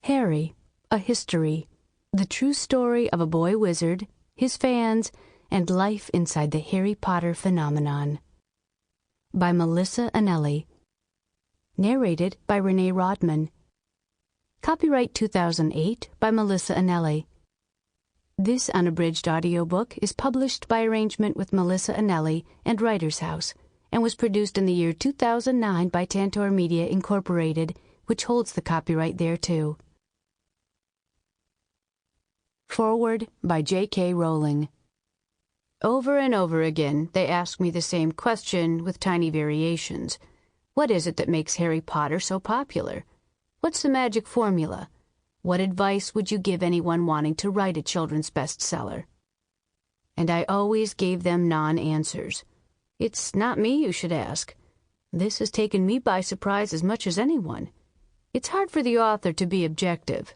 Harry, A History, the true story of a boy wizard, his fans, and life inside the Harry Potter phenomenon. By Melissa Anelli. Narrated by Renée Raudman. Copyright 2008 by Melissa Anelli. This unabridged audiobook is published by arrangement with Melissa Anelli and Writers House, and was produced in the year 2009 by Tantor Media Incorporated, which holds the copyright thereto. Foreword by J.K. Rowling. Over and over again, they ask me the same question with tiny variations. What is it that makes Harry Potter so popular? What's the magic formula? What advice would you give anyone wanting to write a children's bestseller? And I always gave them non-answers. It's not me you should ask. This has taken me by surprise as much as anyone. It's hard for the author to be objective.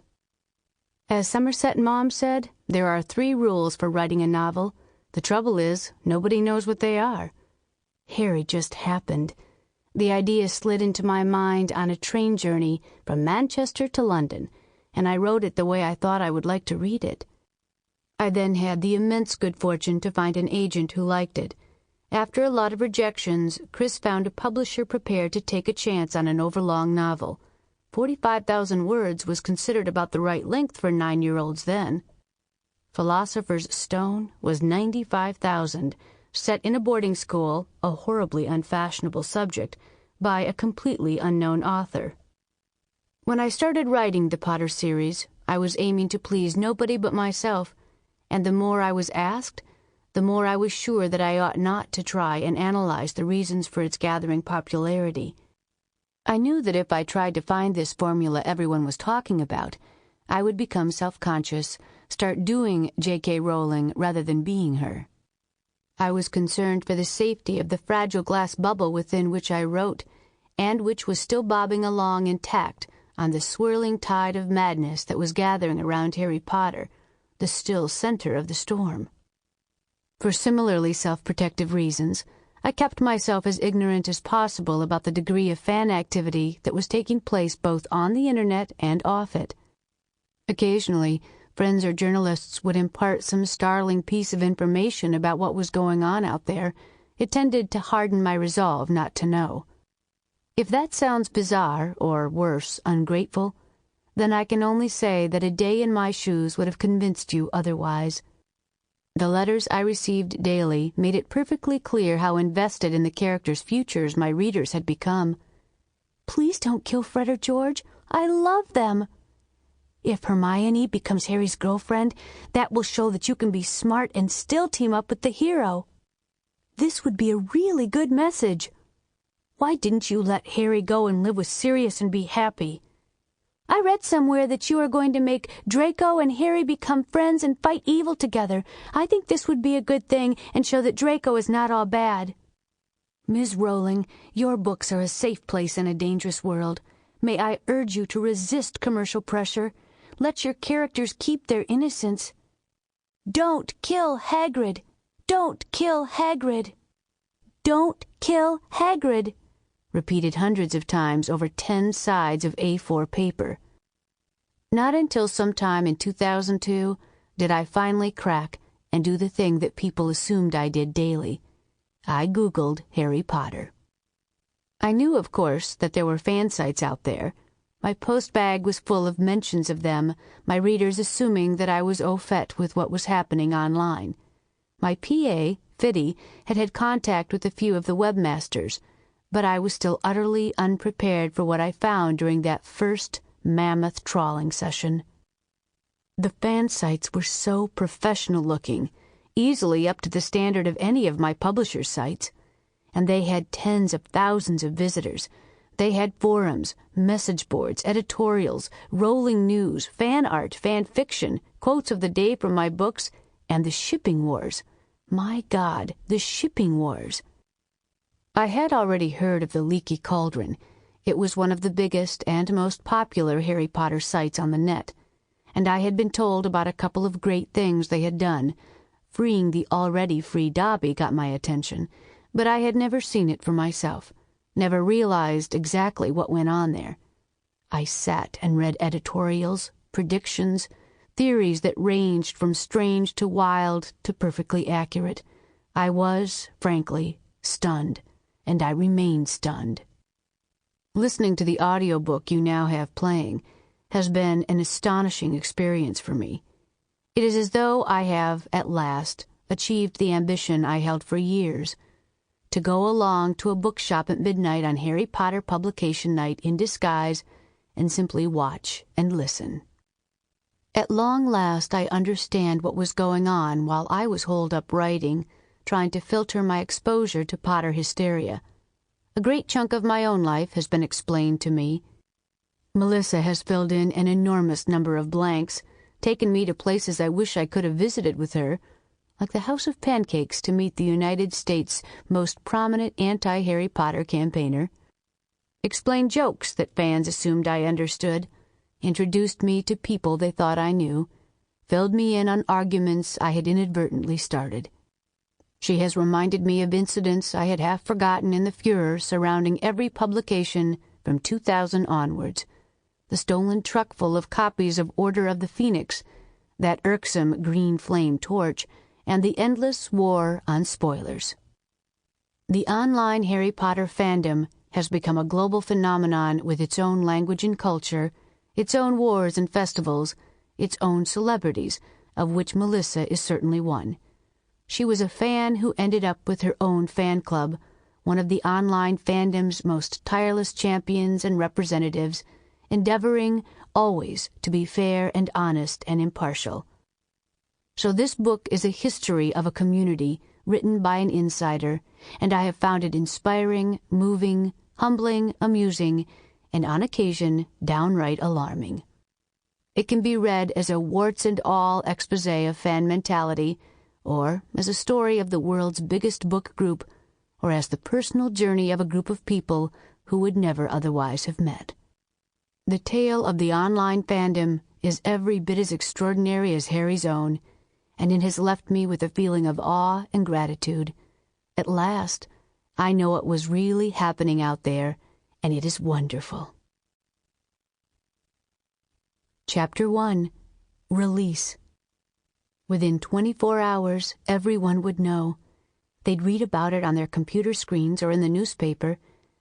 As Somerset Maugham said, there are 3 rules for writing a novel. The trouble is, nobody knows what they are. Harry just happened. The idea slid into my mind on a train journey from Manchester to London, and I wrote it the way I thought I would like to read it. I then had the immense good fortune to find an agent who liked it. After a lot of rejections, Chris found a publisher prepared to take a chance on an overlong novel. 45,000 words was considered about the right length for 9-year-olds then. Philosopher's Stone was 95,000, set in a boarding school, a horribly unfashionable subject, by a completely unknown author. When I started writing the Potter series, I was aiming to please nobody but myself, and the more I was asked, the more I was sure that I ought not to try and analyze the reasons for its gathering popularity. I knew that if I tried to find this formula everyone was talking about, I would become self-conscious, start doing J.K. Rowling rather than being her. I was concerned for the safety of the fragile glass bubble within which I wrote, and which was still bobbing along intact on the swirling tide of madness that was gathering around Harry Potter, the still center of the storm. For similarly self-protective reasons, I kept myself as ignorant as possible about the degree of fan activity that was taking place both on the internet and off it. Occasionally, friends or journalists would impart some startling piece of information about what was going on out there. It tended to harden my resolve not to know. If that sounds bizarre, or worse, ungrateful, then I can only say that a day in my shoes would have convinced you otherwise. The letters I received daily made it perfectly clear how invested in the characters' futures my readers had become. "Please don't kill Fred or George. I love them. If Hermione becomes Harry's girlfriend, that will show that you can be smart and still team up with the hero. This would be a really good message. Why didn't you let Harry go and live with Sirius and be happy? I read somewhere that you are going to make Draco and Harry become friends and fight evil together. I think this would be a good thing and show that Draco is not all bad. Ms. Rowling, your books are a safe place in a dangerous world. May I urge you to resist commercial pressure. Let your characters keep their innocence. Don't kill Hagrid. Don't kill Hagrid. Don't kill Hagrid," repeated hundreds of times over 10 sides of A4 paper. Not until sometime in 2002 did I finally crack and do the thing that people assumed I did daily. I Googled Harry Potter. I knew, of course, that there were fan sites out there. My post bag was full of mentions of them, my readers assuming that I was au fait with what was happening online. My PA, Fiddy, had contact with a few of the webmasters, but I was still utterly unprepared for what I found during that first mammoth trawling session. The fan sites were so professional-looking, easily up to the standard of any of my publishers' sites, and they had tens of thousands of visitors. They had forums, message boards, editorials, rolling news, fan art, fan fiction, quotes of the day from my books, and the shipping wars. My God, the shipping wars. I had already heard of the Leaky Cauldron. It was one of the biggest and most popular Harry Potter sites on the net, and I had been told about a couple of great things they had done. Freeing the already free Dobby got my attention, but I had never seen it for myself, never realized exactly what went on there. I sat and read editorials, predictions, theories that ranged from strange to wild to perfectly accurate. I was, frankly, stunned, and I remain stunned. Listening to the audiobook you now have playing has been an astonishing experience for me. It is as though I have, at last, achieved the ambition I held for years, to go along to a bookshop at midnight on Harry Potter publication night in disguise and simply watch and listen. At long last I understand what was going on while I was holed up writing, trying to filter my exposure to Potter hysteria. A great chunk of my own life has been explained to me. Melissa has filled in an enormous number of blanks, taken me to places I wish I could have visited with her, like the House of Pancakes to meet the United States' most prominent anti-Harry Potter campaigner, explained jokes that fans assumed I understood, introduced me to people they thought I knew, filled me in on arguments I had inadvertently started. She has reminded me of incidents I had half forgotten in the furor surrounding every publication from 2000 onwards, the stolen truck full of copies of Order of the Phoenix, that irksome green flame torch, and the endless war on spoilers. The online Harry Potter fandom has become a global phenomenon with its own language and culture, its own wars and festivals, its own celebrities, of which Melissa is certainly one. She was a fan who ended up with her own fan club, one of the online fandom's most tireless champions and representatives, endeavoring always to be fair and honest and impartial. So this book is a history of a community written by an insider, and I have found it inspiring, moving, humbling, amusing, and on occasion downright alarming. It can be read as a warts-and-all exposé of fan mentality, or as a story of the world's biggest book group, or as the personal journey of a group of people who would never otherwise have met. The tale of the online fandom is every bit as extraordinary as Harry's own, and it has left me with a feeling of awe and gratitude. At last, I know what was really happening out there, and it is wonderful. Chapter 1. Release. Within 24 hours, everyone would know. They'd read about it on their computer screens or in the newspaper.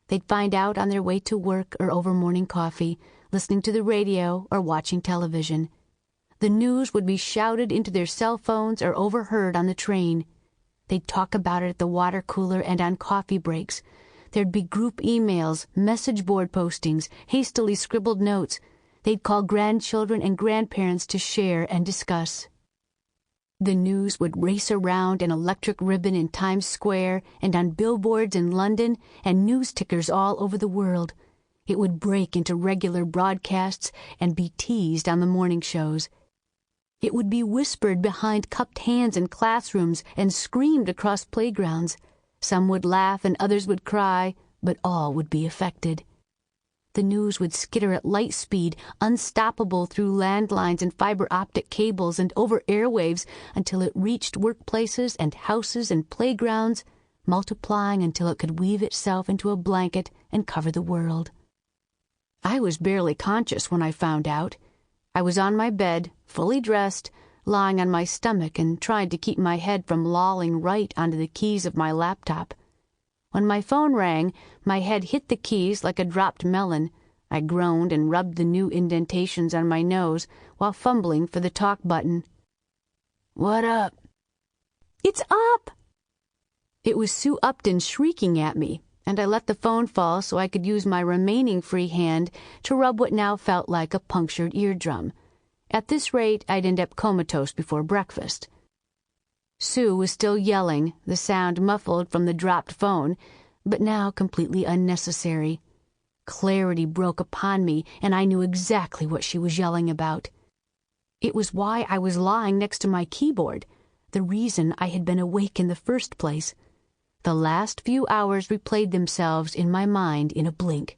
They'd find out on their way to work or over morning coffee, listening to the radio or watching television. The news would be shouted into their cell phones or overheard on the train. They'd talk about it at the water cooler and on coffee breaks. There'd be group emails, message board postings, hastily scribbled notes. They'd call grandchildren and grandparents to share and discuss. The news would race around an electric ribbon in Times Square and on billboards in London and news tickers all over the world. It would break into regular broadcasts and be teased on the morning shows. It would be whispered behind cupped hands in classrooms and screamed across playgrounds. Some would laugh and others would cry, but all would be affected. The news would skitter at light speed, unstoppable through landlines and fiber optic cables and over airwaves until it reached workplaces and houses and playgrounds, multiplying until it could weave itself into a blanket and cover the world. I was barely conscious when I found out. I was on my bed, fully dressed, lying on my stomach and trying to keep my head from lolling right onto the keys of my laptop. When my phone rang, my head hit the keys like a dropped melon. I groaned and rubbed the new indentations on my nose while fumbling for the talk button. "What up?" "It's up!" It was Sue Upton shrieking at me, and I let the phone fall so I could use my remaining free hand to rub what now felt like a punctured eardrum. At this rate, I'd end up comatose before breakfast. Sue was still yelling, the sound muffled from the dropped phone, but now completely unnecessary. Clarity broke upon me, and I knew exactly what she was yelling about. It was why I was lying next to my keyboard, the reason I had been awake in the first place. The last few hours replayed themselves in my mind in a blink.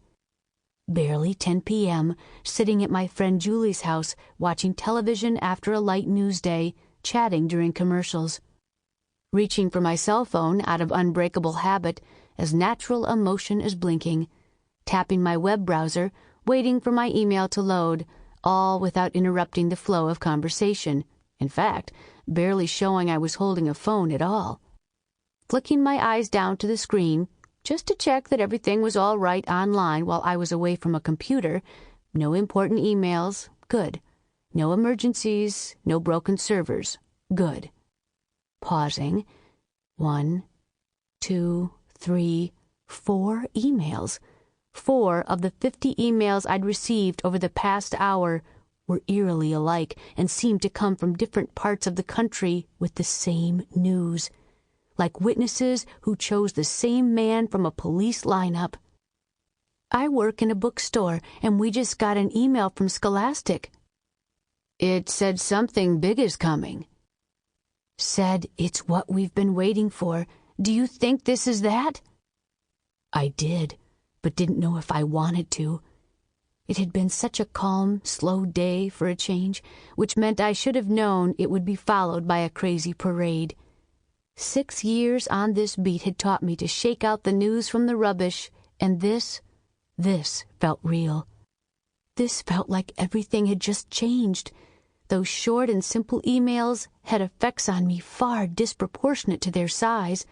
Barely 10 p.m., sitting at my friend Julie's house, watching television after a light news day, chatting during commercials. Reaching for my cell phone out of unbreakable habit, as natural emotion as blinking. Tapping my web browser, waiting for my email to load, all without interrupting the flow of conversation. In fact, barely showing I was holding a phone at all. Flicking my eyes down to the screen, just to check that everything was all right online while I was away from a computer. No important emails. Good. No emergencies. No broken servers. Good. Pausing. 1, 2, 3, 4 emails. 4 of the 50 emails I'd received over the past hour were eerily alike and seemed to come from different parts of the country with the same news, like witnesses who chose the same man from a police lineup. I work in a bookstore, and we just got an email from Scholastic. It said something big is coming. Said it's what we've been waiting for. Do you think this is that? I did, but didn't know if I wanted to. It had been such a calm, slow day for a change, which meant I should have known it would be followed by a crazy parade. 6 years on this beat had taught me to shake out the news from the rubbish, and this felt real. This felt like everything had just changed. Those short and simple emails had effects on me far disproportionate to their size.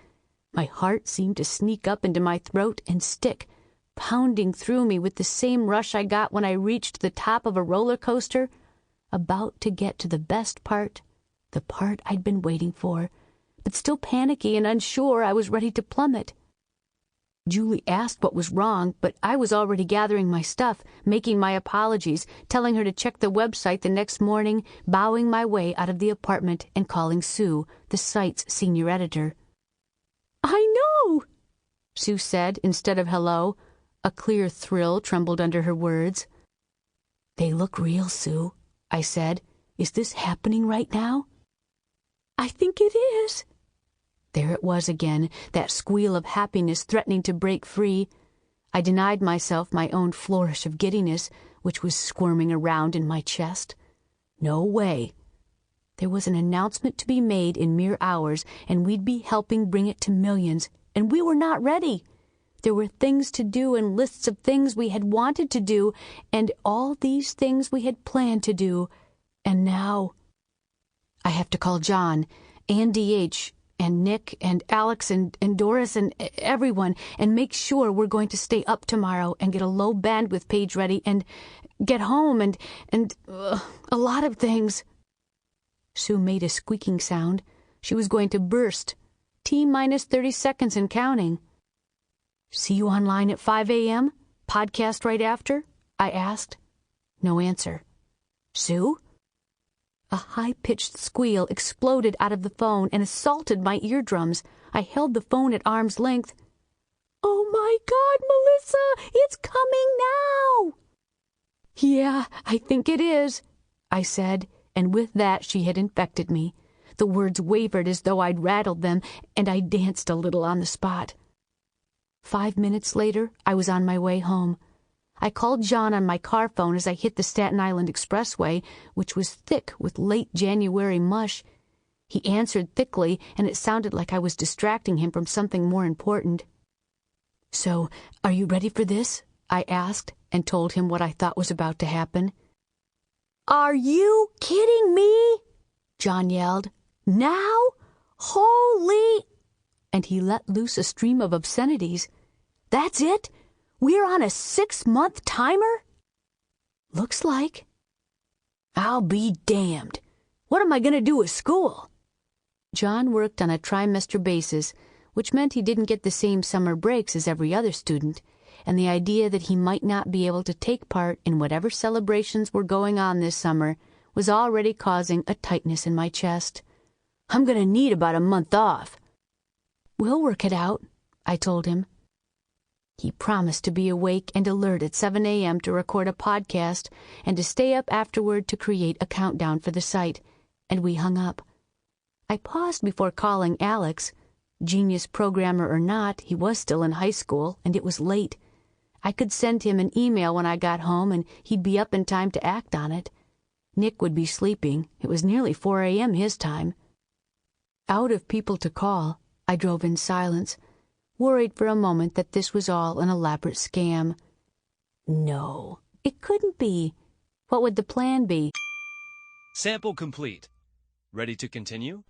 My heart seemed to sneak up into my throat and stick, pounding through me with the same rush I got when I reached the top of a roller coaster, about to get to the best part, the part I'd been waiting for, but still panicky and unsure I was ready to plummet. Julie asked what was wrong, but I was already gathering my stuff, making my apologies, telling her to check the website the next morning, bowing my way out of the apartment and calling Sue, the site's senior editor. "I know," Sue said instead of hello. A clear thrill trembled under her words. "They look real, Sue," I said. "Is this happening right now?" "I think it is." There it was again, that squeal of happiness threatening to break free. I denied myself my own flourish of giddiness, which was squirming around in my chest. No way. There was an announcement to be made in mere hours, and we'd be helping bring it to millions, and we were not ready. There were things to do and lists of things we had wanted to do, and all these things we had planned to do. And now, I have to call John, and DH, and Nick, and Alex, and Doris, and everyone, and make sure we're going to stay up tomorrow and get a low bandwidth page ready and get home and a lot of things. Sue made a squeaking sound. She was going to burst. T-minus 30 seconds and counting. "See you online at 5 a.m.? Podcast right after?" I asked. No answer. "Sue?" A high-pitched squeal exploded out of the phone and assaulted my eardrums. I held the phone at arm's length. "Oh, my God, Melissa, it's coming now!" "Yeah, I think it is," I said, and with that she had infected me. The words wavered as though I'd rattled them, and I danced a little on the spot. 5 minutes later, I was on my way home. I called John on my car phone as I hit the Staten Island Expressway, which was thick with late January mush. He answered thickly, and it sounded like I was distracting him from something more important. "So, are you ready for this?" I asked, and told him what I thought was about to happen. "Are you kidding me?" John yelled. "Now? Holy—" And he let loose a stream of obscenities. "That's it? We're on a 6-month timer?" "Looks like." "I'll be damned. What am I going to do with school?" John worked on a trimester basis, which meant he didn't get the same summer breaks as every other student, and the idea that he might not be able to take part in whatever celebrations were going on this summer was already causing a tightness in my chest. "I'm going to need about a month off." "We'll work it out," I told him. He promised to be awake and alert at 7 a.m. to record a podcast and to stay up afterward to create a countdown for the site, and we hung up. I paused before calling Alex. Genius programmer or not, he was still in high school, and it was late. I could send him an email when I got home, and he'd be up in time to act on it. Nick would be sleeping. It was nearly 4 a.m. his time. Out of people to call, I drove in silence, worried for a moment that this was all an elaborate scam. No, It couldn't be. What would the plan be? Sample complete. Ready to continue?